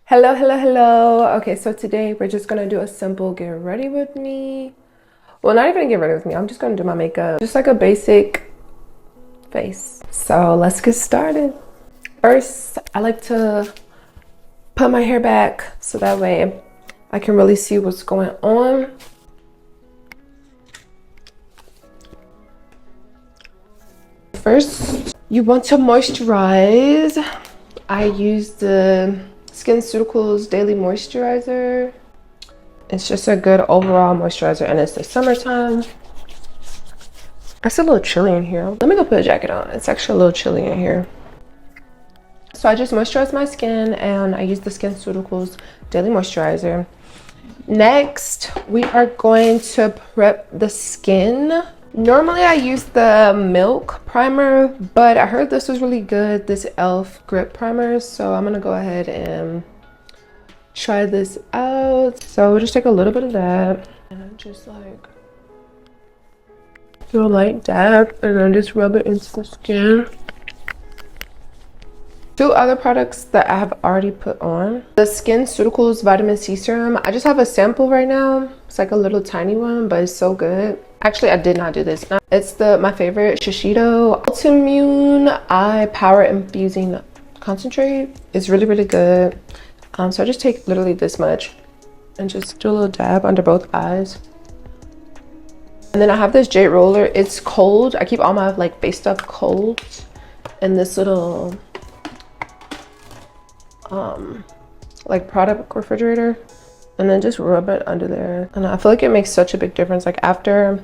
Hello, hello, hello. Okay, so today we're just gonna do a simple get ready with me. Well, not even get ready with me. I'm just gonna do my makeup. Just like a basic face. So let's get started. First, I like to put my hair back so that way I can really see what's going on. First, you want to moisturize. I use the SkinCeuticals Daily Moisturizer. It's just a good overall moisturizer, and it's the summertime. It's a little chilly in here. Let me go put a jacket on. It's actually a little chilly in here. So I just moisturize my skin, and I use the SkinCeuticals Daily Moisturizer. Next, we are going to prep the skin. Normally I use the Milk primer, but I heard this was really good, this e.l.f. grip primer, so I'm gonna go ahead and try this out. So we'll just take a little bit of that and just like do a light dab and then just rub it into the skin. Two other products that I have already put on. The SkinCeuticals Vitamin C Serum. I just have a sample right now. It's like a little tiny one, but it's so good. Actually, I did not do this. It's my favorite Shiseido Ultimune Eye Power Infusing Concentrate. It's really, really good. So I just take literally this much and just do a little dab under both eyes. And then I have this jade roller. It's cold. I keep all my like face stuff cold in this little like product refrigerator, and then just rub it under there. And I feel like it makes such a big difference. Like after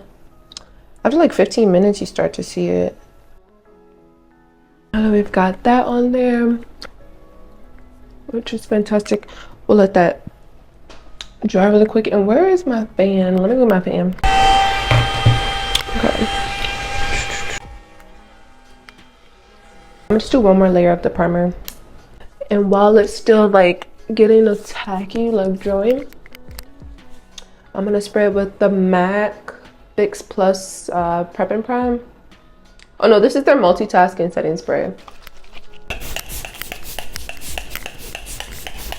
like 15 minutes you start to see it. Now that we've got that on there, which is fantastic, we'll let that dry really quick. And where is my fan? Let me get my fan. Okay, I'm gonna just do one more layer of the primer. And while it's still like getting a tacky, like drawing, I'm gonna spray it with the MAC Fix Plus Prep and Prime. Oh no, this is their multitasking setting spray.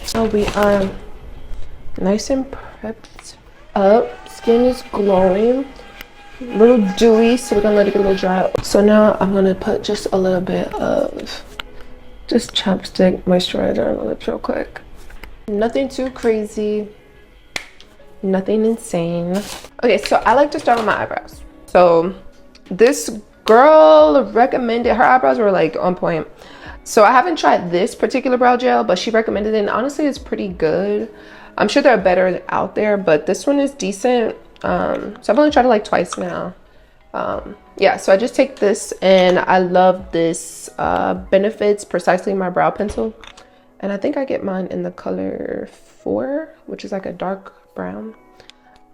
So we are nice and prepped up. Skin is glowing, a little dewy, so we're gonna let it get a little dry. So now I'm gonna put just a little bit of just chapstick moisturizer on the lips real quick. Nothing too crazy, nothing insane. Okay, so I like to start with my eyebrows. So this girl recommended, her eyebrows were like on point. So I haven't tried this particular brow gel, but she recommended it, and honestly it's pretty good. I'm sure there are better out there, but this one is decent. So I've only tried it like twice now. Yeah, so I just take this, and I love this Benefits Precisely My Brow Pencil, and I think I get mine in the color 4, which is like a dark brown.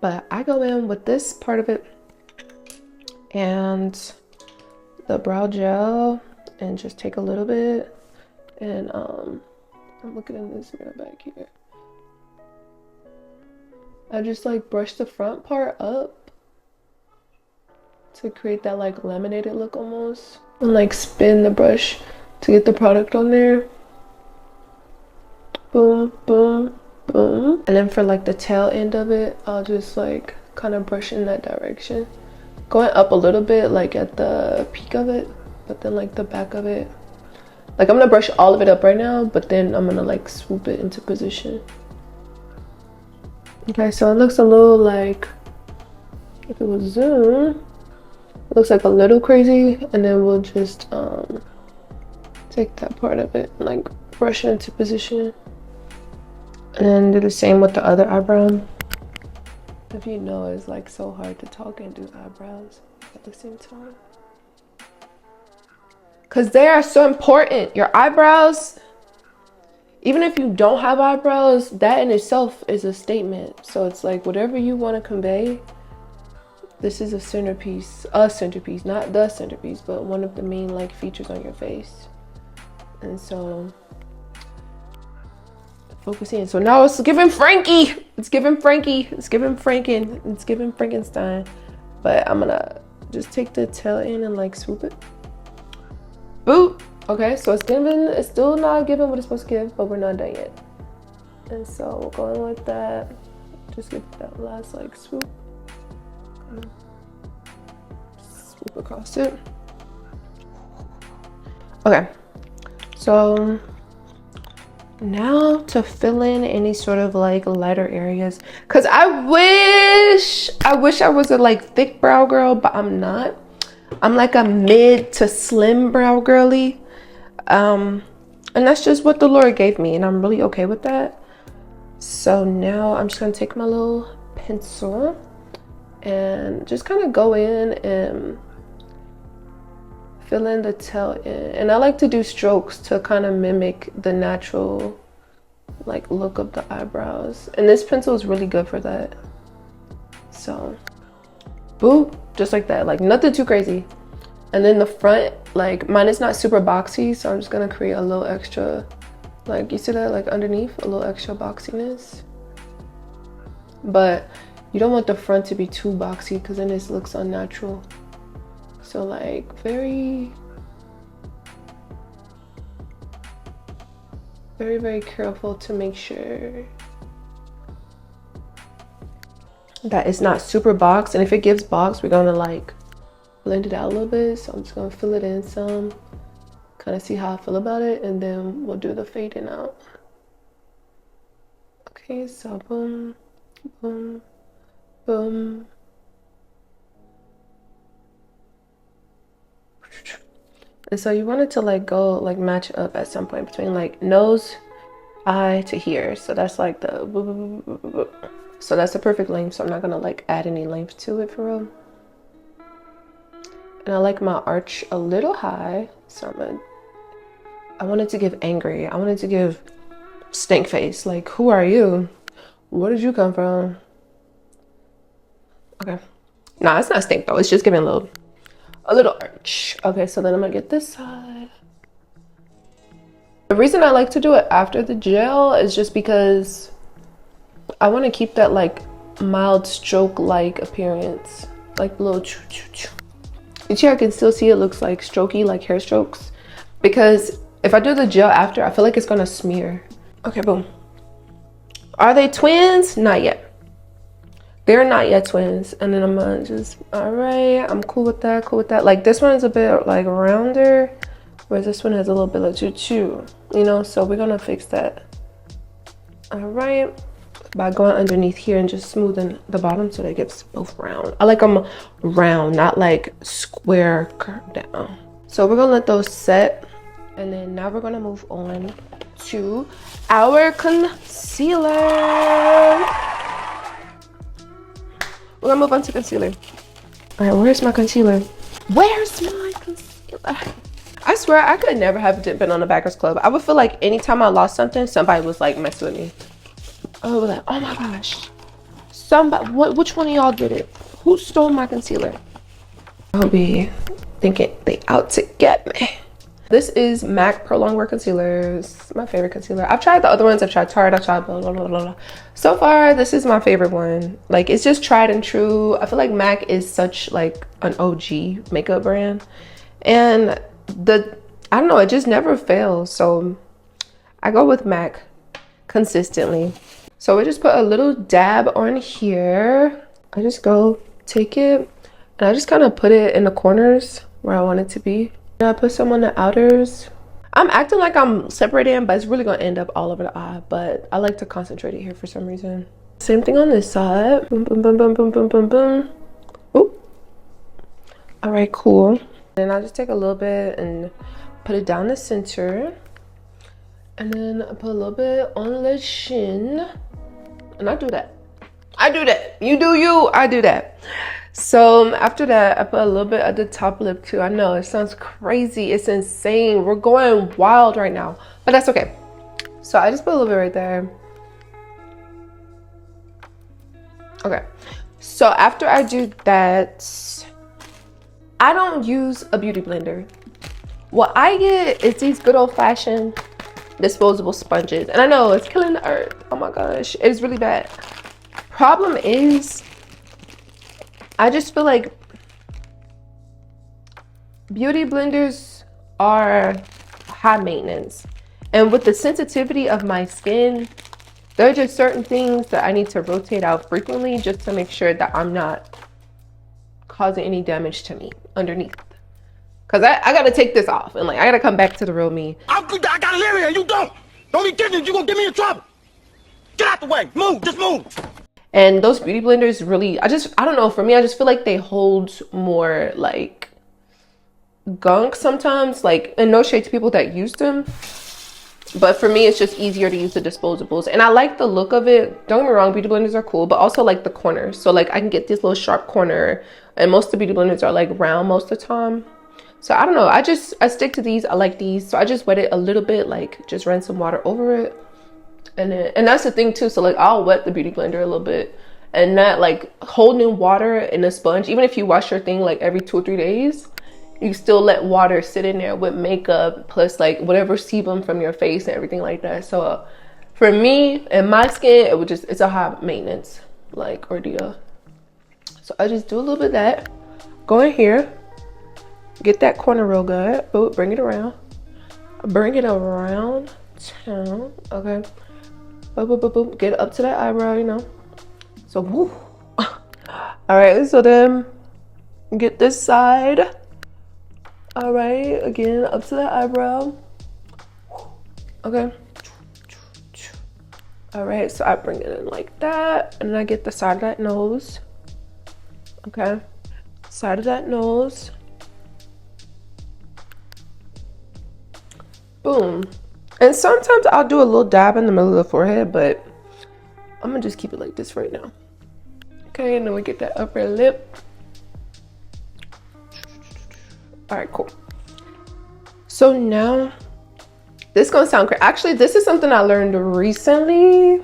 But I go in with this part of it and the brow gel, and just take a little bit, and I'm looking in this mirror back here. I just like brush the front part up to create that like laminated look almost, and like spin the brush to get the product on there. Boom, boom, boom. And then for like the tail end of it, I'll just like kind of brush in that direction, going up a little bit like at the peak of it, but then like the back of it, like I'm gonna brush all of it up right now, but then I'm gonna like swoop it into position. Okay, so it looks a little like, if it was zoom, it looks like a little crazy, and then we'll just take that part of it and like brush it into position, and then do the same with the other eyebrow. If you know, it's like so hard to talk and do eyebrows at the same time, because they are so important. Your eyebrows, even if you don't have eyebrows, that in itself is a statement. So it's like whatever you want to convey, this is a centerpiece, not the centerpiece, but one of the main like features on your face. And so focusing. So now it's giving Frankie. It's giving Frankie. It's giving Franken. It's giving Frankenstein. But I'm gonna just take the tail end and like swoop it. Boop. Okay, so it's still not giving what it's supposed to give, but we're not done yet. And so we're going with that. Just get that last like swoop. Swoop across it. Okay, so now to fill in any sort of like lighter areas, because I wish I was a like thick brow girl, but I'm not. I'm like a mid to slim brow girly, and that's just what the Lord gave me, and I'm really okay with that. So now I'm just gonna take my little pencil and just kind of go in and fill in the tail end. And I like to do strokes to kind of mimic the natural like look of the eyebrows, and this pencil is really good for that. So boop, just like that, like nothing too crazy. And then the front, like mine is not super boxy, so I'm just gonna create a little extra, like you see that, like underneath, a little extra boxiness. But you don't want the front to be too boxy because then this looks unnatural. So like very careful to make sure that it's not super boxed. And if it gives box, we're gonna like blend it out a little bit. So I'm just gonna fill it in some, kind of see how I feel about it, and then we'll do the fading out. Okay, so boom, boom, boom. And so you want it to like go like match up at some point between like nose, eye to here. So that's like the, so that's the perfect length. So I'm not gonna like add any length to it for real. And I like my arch a little high. So I wanted to give angry. I wanted to give stink face. Like, who are you? Where did you come from? Okay. Nah, it's not stink though. It's just giving a little arch. Okay, so then I'm gonna get this side. The reason I like to do it after the gel is just because I want to keep that like mild stroke like appearance, like little choo choo choo. And here I can still see it looks like strokey, like hair strokes, because if I do the gel after, I feel like it's gonna smear. Okay, boom. Are they twins? Not yet. They're not yet twins. And then I'm gonna just, all right, I'm cool with that, cool with that. Like this one is a bit like rounder, whereas this one has a little bit of choo-choo, you know? So we're gonna fix that. All right, by going underneath here and just smoothing the bottom so that it gets both round. I like them round, not like square curved down. So we're gonna let those set. And then now we're gonna move on to our concealer. We're gonna move on to concealer. All right, where's my concealer? Where's my concealer? I swear I could never have been on a Baggers Club. I would feel like anytime I lost something, somebody was like messing with me. I would be like, oh my gosh, somebody, which one of y'all did it? Who stole my concealer? I'll be thinking they out to get me. This is MAC Pro Longwear Concealer. It's my favorite concealer. I've tried the other ones. I've tried Tarte. I've tried blah, blah, blah, blah, blah. So far, this is my favorite one. Like, it's just tried and true. I feel like MAC is such like an OG makeup brand. And I don't know, it just never fails. So I go with MAC consistently. So we just put a little dab on here. I just go take it and I just kind of put it in the corners where I want it to be. I put some on the outers. I'm acting like I'm separating, but it's really gonna end up all over the eye, but I like to concentrate it here for some reason. Same thing on this side. Boom, boom, boom, boom, boom, boom, boom, boom. Oop. All right, cool. Then I'll just take a little bit and put it down the center. And then I put a little bit on the chin. And I do that. You do you, I do that. So after that, I put a little bit at the top lip too. I know it sounds crazy. It's insane. We're going wild right now, but that's okay. So I just put a little bit right there. Okay. So after I do that, I don't use a beauty blender. What I get is these good old fashioned disposable sponges. And I know it's killing the earth. Oh my gosh, it's really bad. Problem is, I just feel like beauty blenders are high maintenance. And with the sensitivity of my skin, There are just certain things that I need to rotate out frequently just to make sure that I'm not causing any damage to me underneath. Cause I gotta take this off and like I gotta come back to the real me. I gotta live here, you don't. Don't be getting it, you gonna get me in trouble. Get out the way, move, just move. And those beauty blenders really, I don't know, for me, I just feel like they hold more like gunk sometimes, like, and no shade to people that use them. But for me, it's just easier to use the disposables. And I like the look of it. Don't get me wrong, beauty blenders are cool, but also like the corners. So like I can get this little sharp corner, and most of the beauty blenders are like round most of the time. So I don't know, I stick to these. I like these. So I just wet it a little bit, like just rinse some water over it. And that's the thing too. So like I'll wet the beauty blender a little bit and not like holding water in a sponge. Even if you wash your thing like every 2 or 3 days, you still let water sit in there with makeup plus like whatever sebum from your face and everything like that. So for me and my skin, it's a high maintenance like ordeal. So I just do a little bit of that. Go in here, get that corner real good. Boop, bring it around. Bring it around town. Okay. Boop, boop, boop, boop. Get up to that eyebrow, you know. So woo. All right, so then get this side. All right, again, up to the eyebrow. Okay. All right, so I bring it in like that, and then I get the side of that nose. Okay, side of that nose. Boom. And sometimes I'll do a little dab in the middle of the forehead, but I'm gonna just keep it like this right now. Okay, and then we get that upper lip. All right, cool. So now, this is gonna sound crazy. Actually, this is something I learned recently.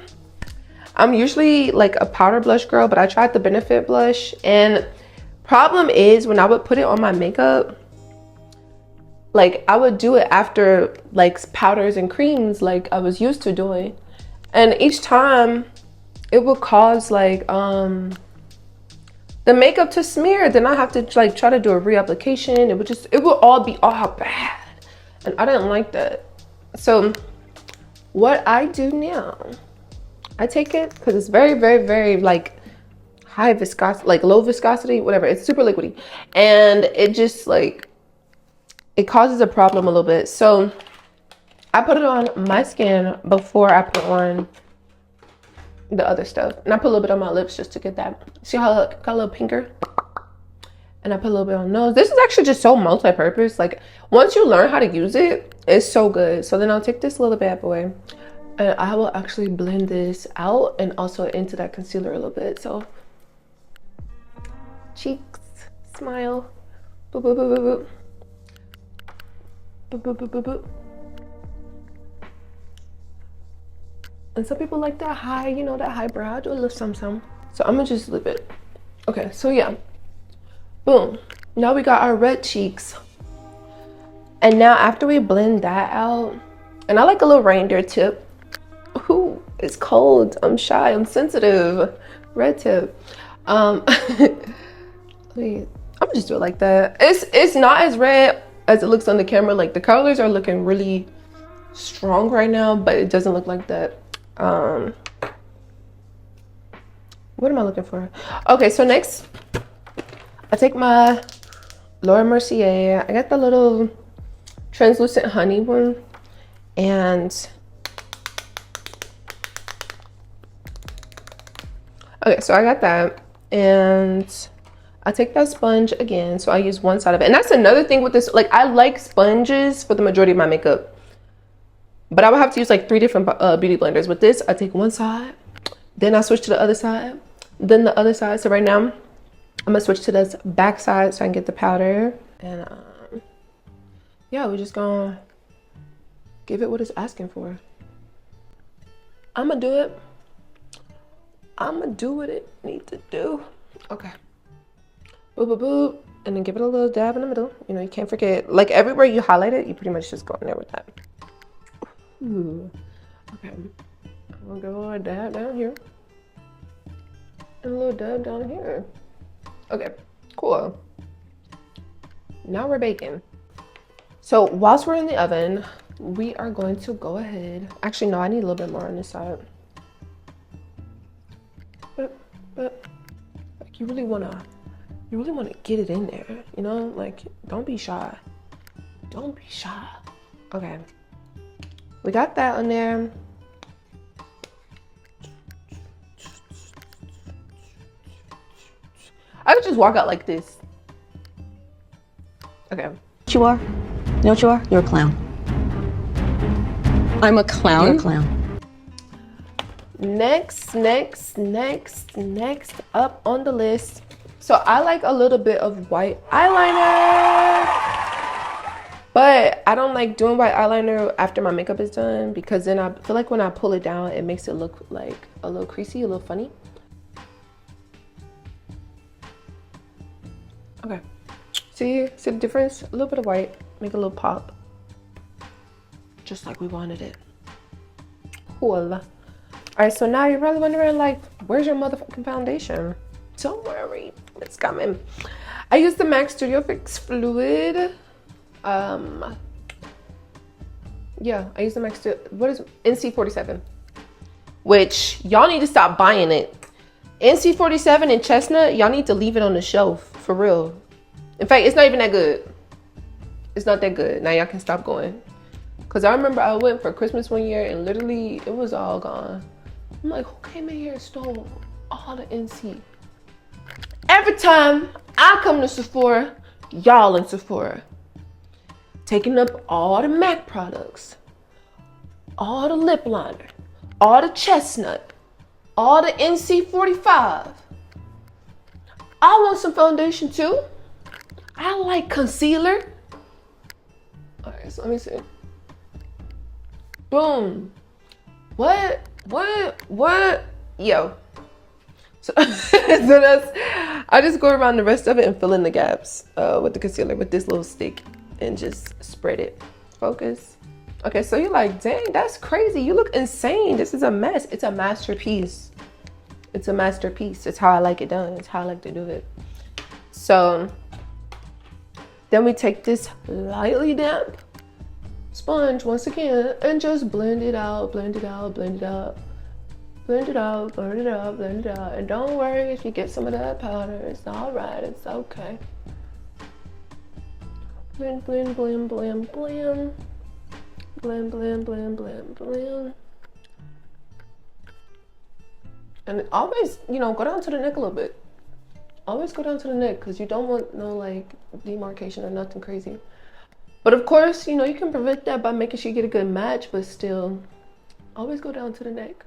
I'm usually like a powder blush girl, but I tried the Benefit blush, and problem is when I would put it on my makeup, like I would do it after like powders and creams like I was used to doing, and each time it would cause like the makeup to smear. Then I have to like try to do a reapplication. It would all be all bad, and I didn't like that. So what I do now, I take it because it's very, very, very like high viscosity, like low viscosity, whatever. It's super liquidy, and it just like it causes a problem a little bit. So I put it on my skin before I put on the other stuff, and I put a little bit on my lips just to get that. See how it got a little pinker? And I put a little bit on the nose. This is actually just so multi-purpose. Like once you learn how to use it, it's so good. So then I'll take this little bad boy, and I will actually blend this out and also into that concealer a little bit. So cheeks, smile, boop boop boop boop boop. Boop, boop, boop, boop, boop. And some people like that high, you know, that high brow. I do a little some. So I'm gonna just leave it. Okay, so yeah. Boom. Now we got our red cheeks. And now after we blend that out, and I like a little reindeer tip. Ooh, it's cold. I'm shy. I'm sensitive. Red tip. Wait, I'm gonna just do it like that. It's not as red as it looks on the camera. Like the colors are looking really strong right now, but it doesn't look like that. What am I looking for? Okay, so next I take my Laura Mercier. I got the little translucent honey one, and okay, so I got that, and I take that sponge again. So I use one side of it, and that's another thing with this. Like I like sponges for the majority of my makeup, but I would have to use like 3 different beauty blenders. With this, I take one side, then I switch to the other side, then the other side. So right now, I'm gonna switch to this back side so I can get the powder. And yeah, we're just gonna give it what it's asking for. I'm gonna do it. I'm gonna do what it needs to do. Okay. Boop, boop, boop. And then give it a little dab in the middle. You know, you can't forget. Like everywhere you highlight it, you pretty much just go in there with that. Ooh. Okay. I'm gonna go a little dab down here. And a little dab down here. Okay, cool. Now we're baking. So whilst we're in the oven, we are going to go ahead. Actually, no, I need a little bit more on this side. but like you really wanna get it in there, you know? Like, don't be shy. Don't be shy. Okay. We got that on there. I could just walk out like this. Okay. What you are? You know what you are? You're a clown. I'm a clown? You're a clown. Next up on the list. So I like a little bit of white eyeliner, but I don't like doing white eyeliner after my makeup is done, because then I feel like when I pull it down, it makes it look like a little creasy, a little funny. Okay, see the difference? A little bit of white, make a little pop, just like we wanted it. Cool. All right, so now you're probably wondering, like, where's your motherfucking foundation? Don't worry, it's coming. I use the MAC Studio Fix Fluid. Yeah, I use the MAC Studio, what is it? NC47, which y'all need to stop buying it. NC47 and Chestnut, y'all need to leave it on the shelf, for real. In fact, it's not even that good. It's not that good. Now y'all can stop going. Cause I remember I went for Christmas one year and literally it was all gone. I'm like, who came in here and stole all the NC? Every time I come to Sephora, y'all in Sephora, taking up all the MAC products, all the lip liner, all the Chestnut, all the NC45. I want some foundation too. I like concealer. All right, so let me see. Boom. What? Yo. So, so that's, I just go around the rest of it and fill in the gaps with the concealer with this little stick and just spread it. Focus. Okay, so you're like, dang, that's crazy. You look insane. This is a mess. It's a masterpiece. It's a masterpiece. It's how I like it done. It's how I like to do it. So then we take this lightly damp sponge once again and just blend it out, blend it out, blend it out. Blend it out, blend it out, blend it out. And don't worry if you get some of that powder. It's all right, it's okay. Blend, blend, blend, blend, blend. Blend, blend, blend, blend, blend. And always, you know, go down to the neck a little bit. Always go down to the neck because you don't want no like demarcation or nothing crazy. But of course, you know, you can prevent that by making sure you get a good match, but still, always go down to the neck.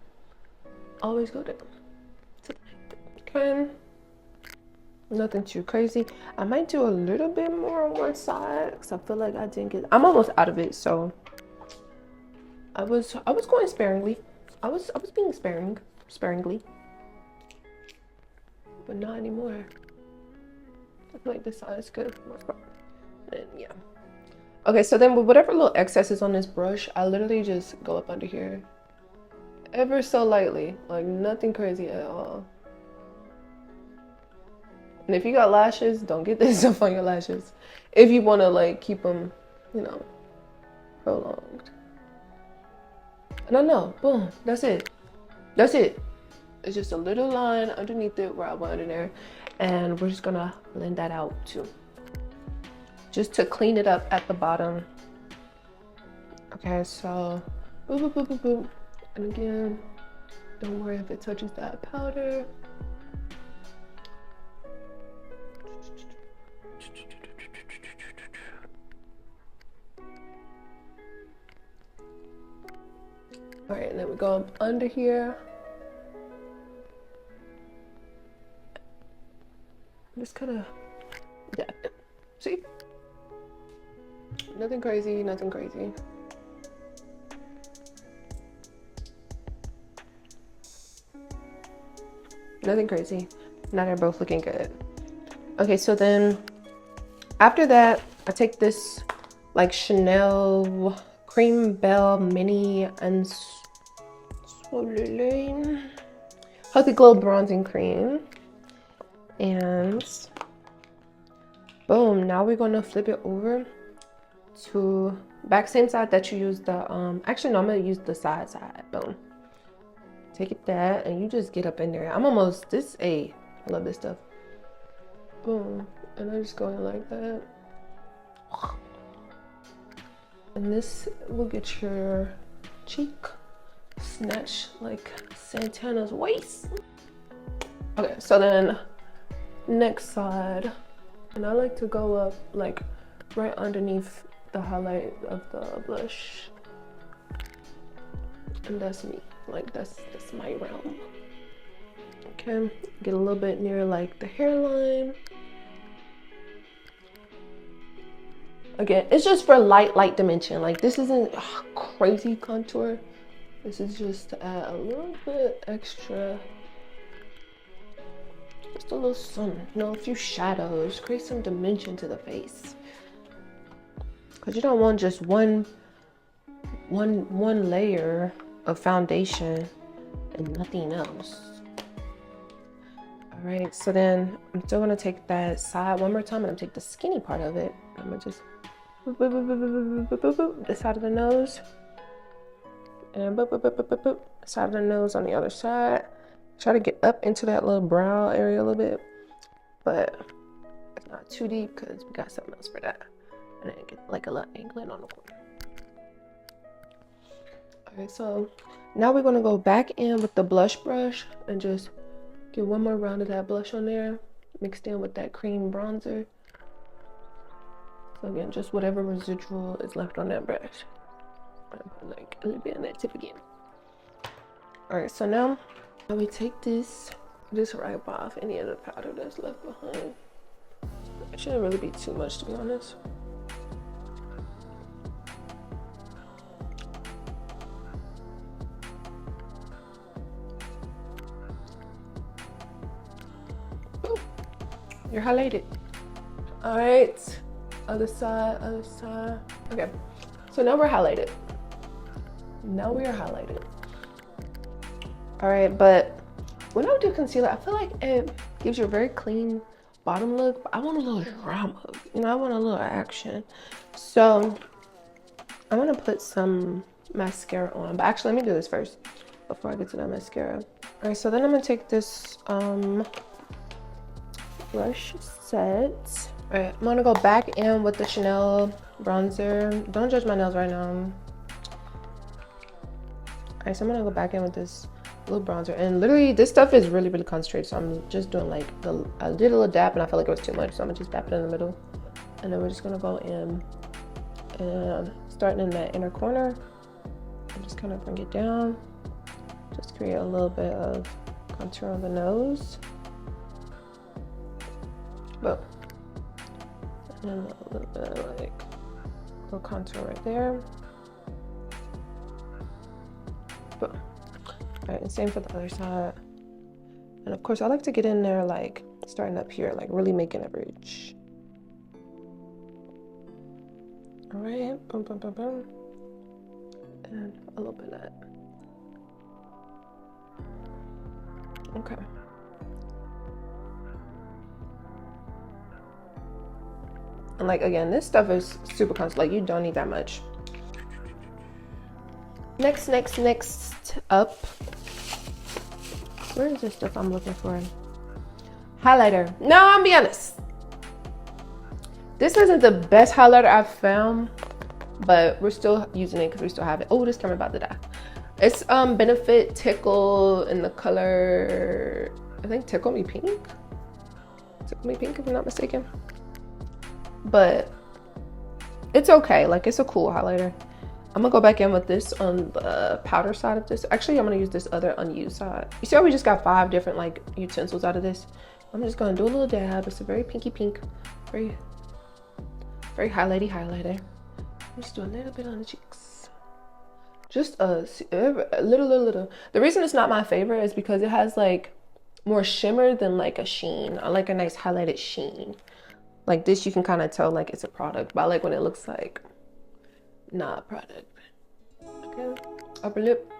Always go down to the neck. Okay. Nothing too crazy. I might do a little bit more on one side because I feel like I didn't get, I'm almost out of it, so I was going sparingly. I was being sparingly. But not anymore. I feel like this side is good for the most part. And yeah. Okay, so then with whatever little excess is on this brush, I literally just go up under here. Ever so lightly. Like nothing crazy at all. And if you got lashes, don't get this stuff on your lashes. If you want to like keep them, you know, prolonged. And I know, boom, that's it. That's it. It's just a little line underneath it where I went under there. And we're just gonna blend that out too. Just to clean it up at the bottom. Okay, so boop, boop, boop, boop, boop. And again, don't worry if it touches that powder. All right, and then we go up under here. Just kind of, yeah, see? Nothing crazy, nothing crazy. Nothing crazy. Now they're both looking good. Okay, so then after that, I take this like Chanel Cream Belle Mini and SOLEIL Healthy Glow Bronzing Cream. And boom, now we're gonna flip it over to back same side that you used the actually no, I'm gonna use the side. Boom. Take it that, and you just get up in there. I'm almost this A. I love this stuff. Boom, and I just go in like that. And this will get your cheek snatched like Santana's waist. Okay, so then next side, and I like to go up like right underneath the highlight of the blush. And that's me, like that's my realm. Okay, get a little bit near like the hairline. Again, it's just for light dimension. Like this isn't crazy contour. This is just to add a little bit extra. Just a little something, you know, a few shadows, create some dimension to the face. Cause you don't want just one layer of foundation and nothing else. All right, so then I'm still gonna take that side one more time, and I'm gonna take the skinny part of it. I'm gonna just boop, boop, boop, boop, boop, boop, boop, boop, the side of the nose, and boop, boop, boop, boop, boop, boop, side of the nose on the other side. Try to get up into that little brow area a little bit, but it's not too deep because we got something else for that. And then get like a little angling on the corner. Okay, so now we're gonna go back in with the blush brush and just get one more round of that blush on there, mixed in with that cream bronzer. So again, just whatever residual is left on that brush. I'm gonna put like a little bit on that tip again. All right, so now we take this, just wipe off any of the powder that's left behind. It shouldn't really be too much, to be honest. Boom. You're highlighted. All right, other side, other side. Okay, so now we're highlighted. Now we are highlighted. All right, but when I do concealer, I feel like it gives you a very clean bottom look, but I want a little drama, you know, I want a little action. So I'm gonna put some mascara on, but actually let me do this first before I get to that mascara. All right, so then I'm gonna take this blush set. All right, I'm gonna go back in with the Chanel bronzer. Don't judge my nails right now. All right, so I'm gonna go back in with this blue bronzer, and literally this stuff is really concentrated, so I'm just doing like I did a little dab and I felt like it was too much, so I'm gonna just dab it in the middle, and then we're just gonna go in and starting in that inner corner and just kind of bring it down, just create a little bit of contour on the nose. Boom. And then a little bit of like a little contour right there. Boom. All right, and same for the other side. And of course, I like to get in there like starting up here, like really making a bridge. All right, boom, boom, boom, boom. And a little bit of that. Okay. And like, again, this stuff is super constant, like you don't need that much. Next up, where is this stuff I'm looking for? Highlighter. No, I'm be honest, this isn't the best highlighter I've found, but we're still using it because we still have it. Oh, this camera about to die. It's Benefit Tickle in the color, I think Tickle Me Pink. Tickle Me Pink, if I'm not mistaken. But it's okay, like it's a cool highlighter. I'm gonna go back in with this on the powder side of this. Actually, I'm gonna use this other unused side. You see how we just got 5 different like utensils out of this? I'm just gonna do a little dab. It's a very pinky pink, very highlighty highlighter. I'm just doing a little bit on the cheeks. Just a little. The reason it's not my favorite is because it has like more shimmer than like a sheen. I like a nice highlighted sheen. Like this, you can kind of tell like it's a product, but I like when it looks like not a product. Okay, upper lip.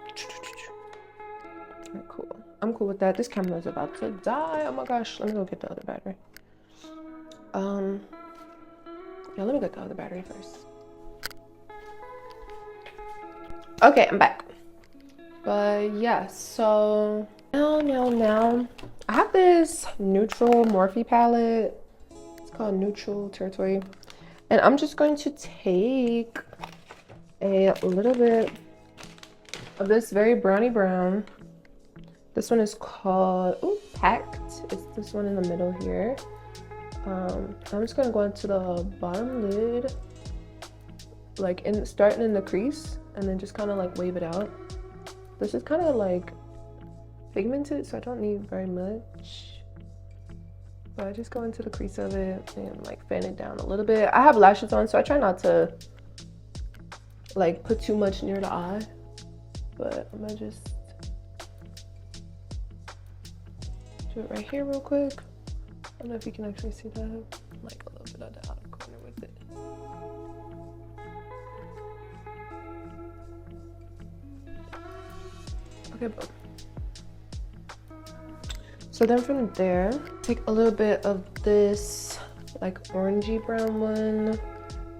Right, cool. I'm cool with that. This camera is about to die. Oh my gosh, let me go get the other battery. Yeah, let me get the other battery first. Okay, I'm back. But yeah, so now I have this neutral Morphe palette. It's called Neutral Territory, and I'm just going to take a little bit of this very browny brown. This one is called Packed. It's this one in the middle here. I'm just gonna go into the bottom lid, like starting in the crease, and then just kind of like wave it out. This is kind of like pigmented, so I don't need very much. But I just go into the crease of it and like fan it down a little bit. I have lashes on, so I try not to like put too much near the eye. But I'm gonna just do it right here real quick. I don't know if you can actually see that. Like a little bit of the outer corner with it. Okay, boom. So then from there, take a little bit of this like orangey brown one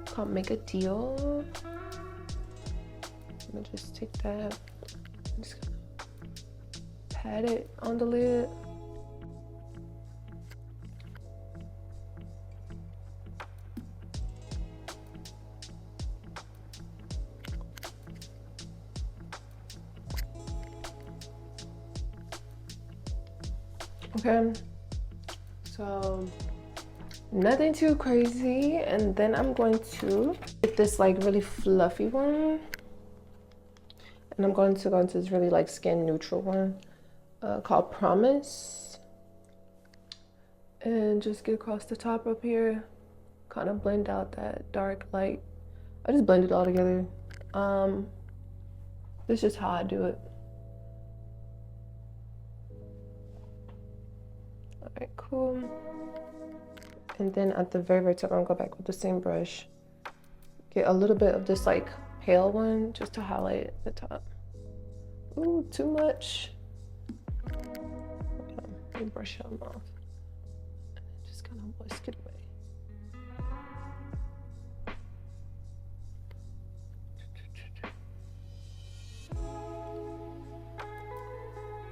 called Make a Deal. I'm gonna just take that and just pat it on the lid. Okay, so nothing too crazy, and then I'm going to get this like really fluffy one, and I'm going to go into this really like skin neutral one called Promise, and just get across the top up here, kind of blend out that dark light. I just blend it all together. This is just how I do it. Alright, cool. And then at the very top, I'm gonna go back with the same brush. Get a little bit of this like pale one just to highlight the top. Ooh, too much. Let me brush them off. And then just kind of whisk it away.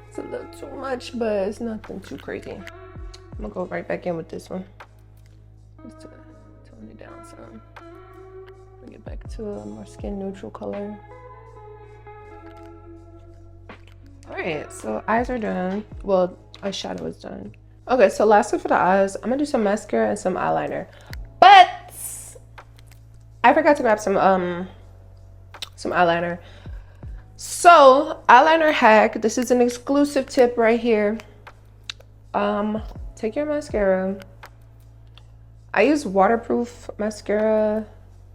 It's a little too much, but it's nothing too crazy. I'm gonna go right back in with this one. Just to tone it down some. Bring it back to a more skin neutral color. Alright, so eyes are done. Well, eyeshadow is done. Okay, so lastly for the eyes, I'm gonna do some mascara and some eyeliner. But I forgot to grab some eyeliner. So, eyeliner hack. This is an exclusive tip right here. Take your mascara. I use waterproof mascara,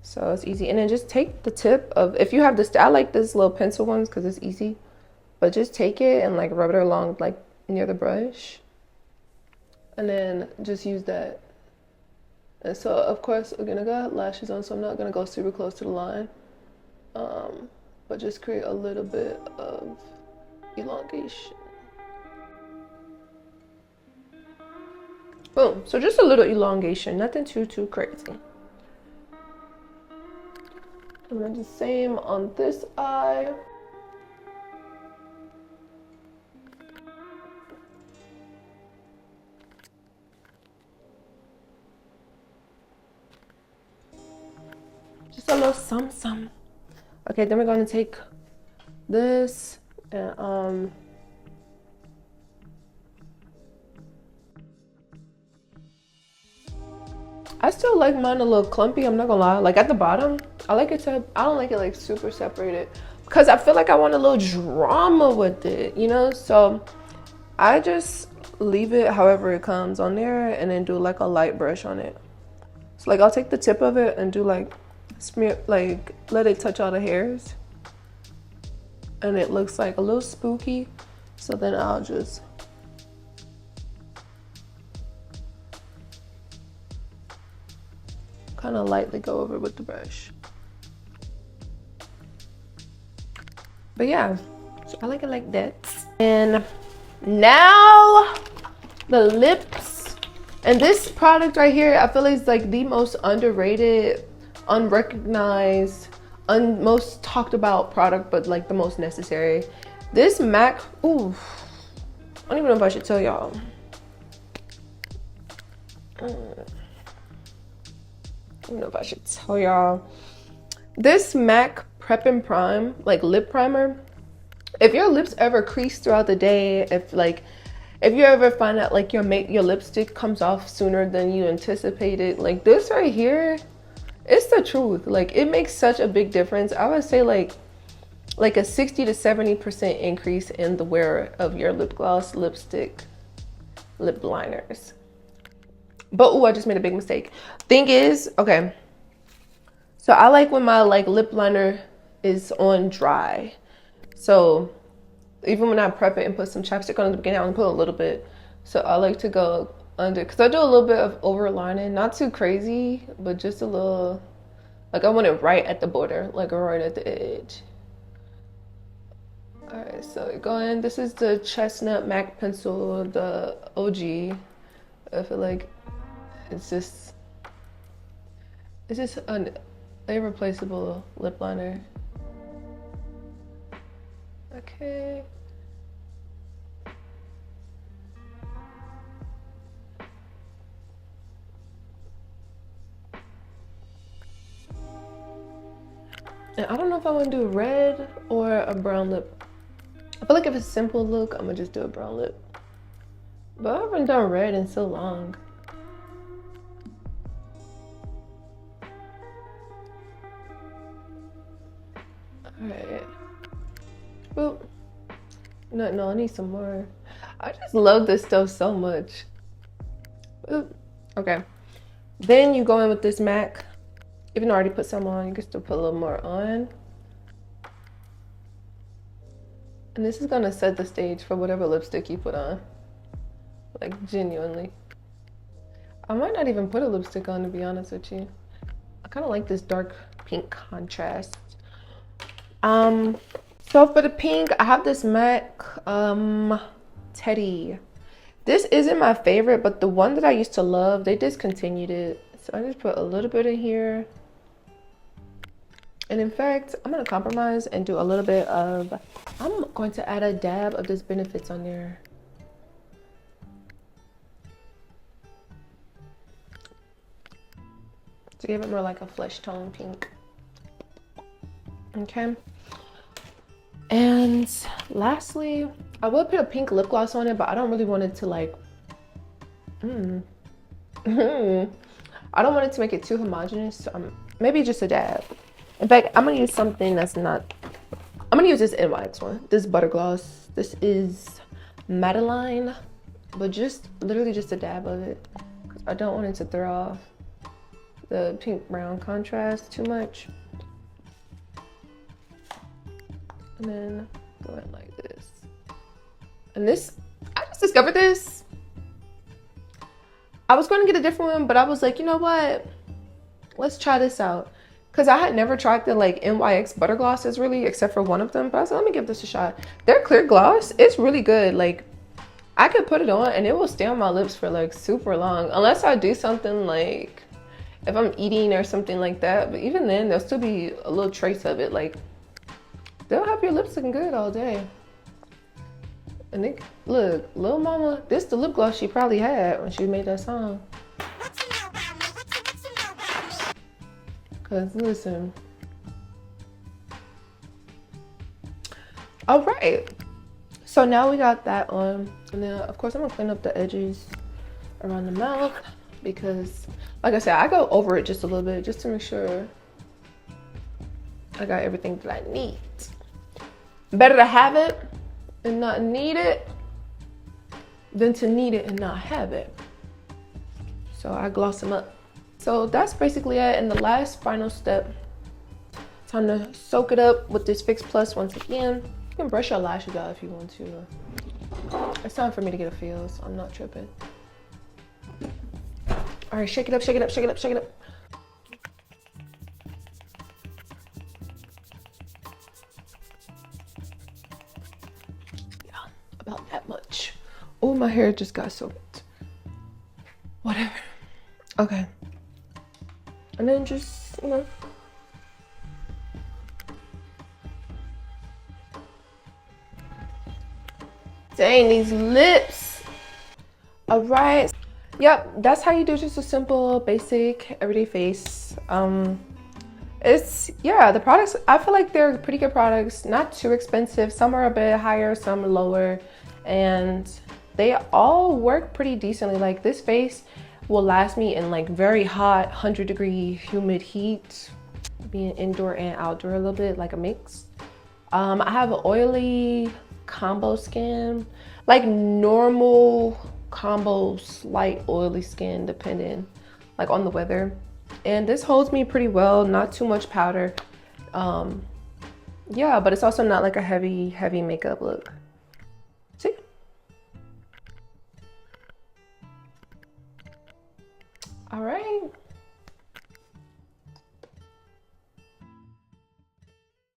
so it's easy. And then just take the tip of, if you have this, I like this little pencil ones because it's easy. But just take it and like rub it along like near the brush. And then just use that. And so, of course, again, I got lashes on, so I'm not going to go super close to the line. But just create a little bit of elongation. Boom. So just a little elongation, nothing too crazy. And then the same on this eye. Just a little some. Okay, then we're going to take this and I still like mine a little clumpy, I'm not gonna lie. Like at the bottom, I like it to, I don't like it like super separated because I feel like I want a little drama with it, you know? So I just leave it however it comes on there and then do like a light brush on it. So like I'll take the tip of it and do like smear, like let it touch all the hairs. And it looks like a little spooky. So then I'll just kind of lightly go over with the brush. But yeah, so I like it like that. And now the lips. And this product right here, I feel like is like the most underrated, unrecognized, most talked about product, but like the most necessary. This MAC, ooh, I don't even know if I should tell y'all. I don't know if I should tell y'all. This MAC Prep and Prime, like lip primer, if your lips ever crease throughout the day, if you ever find out like your lipstick comes off sooner than you anticipated, like this right here, it's the truth. Like it makes such a big difference. I would say like a 60 to 70% increase in the wear of your lip gloss, lipstick, lip liners. But oh, I just made a big mistake. Thing is, okay, so I like when my like lip liner is on dry. So even when I prep it and put some chapstick on at the beginning, I only put a little bit. So I like to go under, because I do a little bit of overlining, not too crazy, but just a little, like I want it right at the border, like right at the edge. All right, so going, this is the Chestnut MAC pencil, the OG. I feel like it's just an irreplaceable lip liner. Okay. And I don't know if I want to do red or a brown lip. I feel like if it's a simple look, I'm gonna just do a brown lip. But I haven't done red in so long. Alright. Boop. No, I need some more. I just love this stuff so much. Boop. Okay. Then you go in with this MAC. Even though I already put some on, you can still put a little more on. And this is gonna set the stage for whatever lipstick you put on. Like, genuinely. I might not even put a lipstick on, to be honest with you. I kind of like this dark pink contrast. So for the pink, I have this MAC Teddy. This isn't my favorite, but the one that I used to love, they discontinued it. So I just put a little bit in here. And in fact, I'm gonna compromise and do a little bit of, I'm going to add a dab of this Benefits on there. To give it more like a flesh tone pink. Okay. And lastly, I would put a pink lip gloss on it, but I don't really want it to like, I don't want it to make it too homogeneous. So maybe just a dab. In fact, I'm gonna use something that's not, I'm gonna use this NYX one, this butter gloss. This is Madeline, but just literally just a dab of it. Cause I don't want it to throw off the pink brown contrast too much. And then go in like this. And this, I just discovered this. I was going to get a different one, but I was like, you know what? Let's try this out. Because I had never tried the like NYX butter glosses really, except for one of them. But I said, let me give this a shot. Their clear gloss, it's really good. Like, I could put it on and it will stay on my lips for like super long. Unless I do something like, if I'm eating or something like that. But even then, there'll still be a little trace of it. Like, they'll have your lips looking good all day. And they, look, Lil Mama, this the lip gloss she probably had when she made that song. Cause listen. All right. So now we got that on. And then of course I'm gonna clean up the edges around the mouth because like I said, I go over it just a little bit just to make sure I got everything that I need. Better to have it and not need it than to need it and not have it. So I gloss them up. So that's basically it. And the last final step, time to soak it up with this Fix Plus once again. You can brush your lashes out if you want to. It's time for me to get a feel, so I'm not tripping. All right, shake it up, shake it up, shake it up, shake it up. About that much. Oh, my hair just got soaked. Whatever. Okay. And then just, you know. Dang, these lips. All right. Yep, that's how you do just a simple, basic, everyday face. Yeah, the products, I feel like they're pretty good products, not too expensive. Some are a bit higher, some lower, and they all work pretty decently. Like this face will last me in like very hot 100-degree humid heat, being indoor and outdoor a little bit, like a mix. I have an oily combo skin, like normal combo slight oily skin depending like on the weather, and this holds me pretty well, not too much powder. Yeah, but it's also not like a heavy makeup look.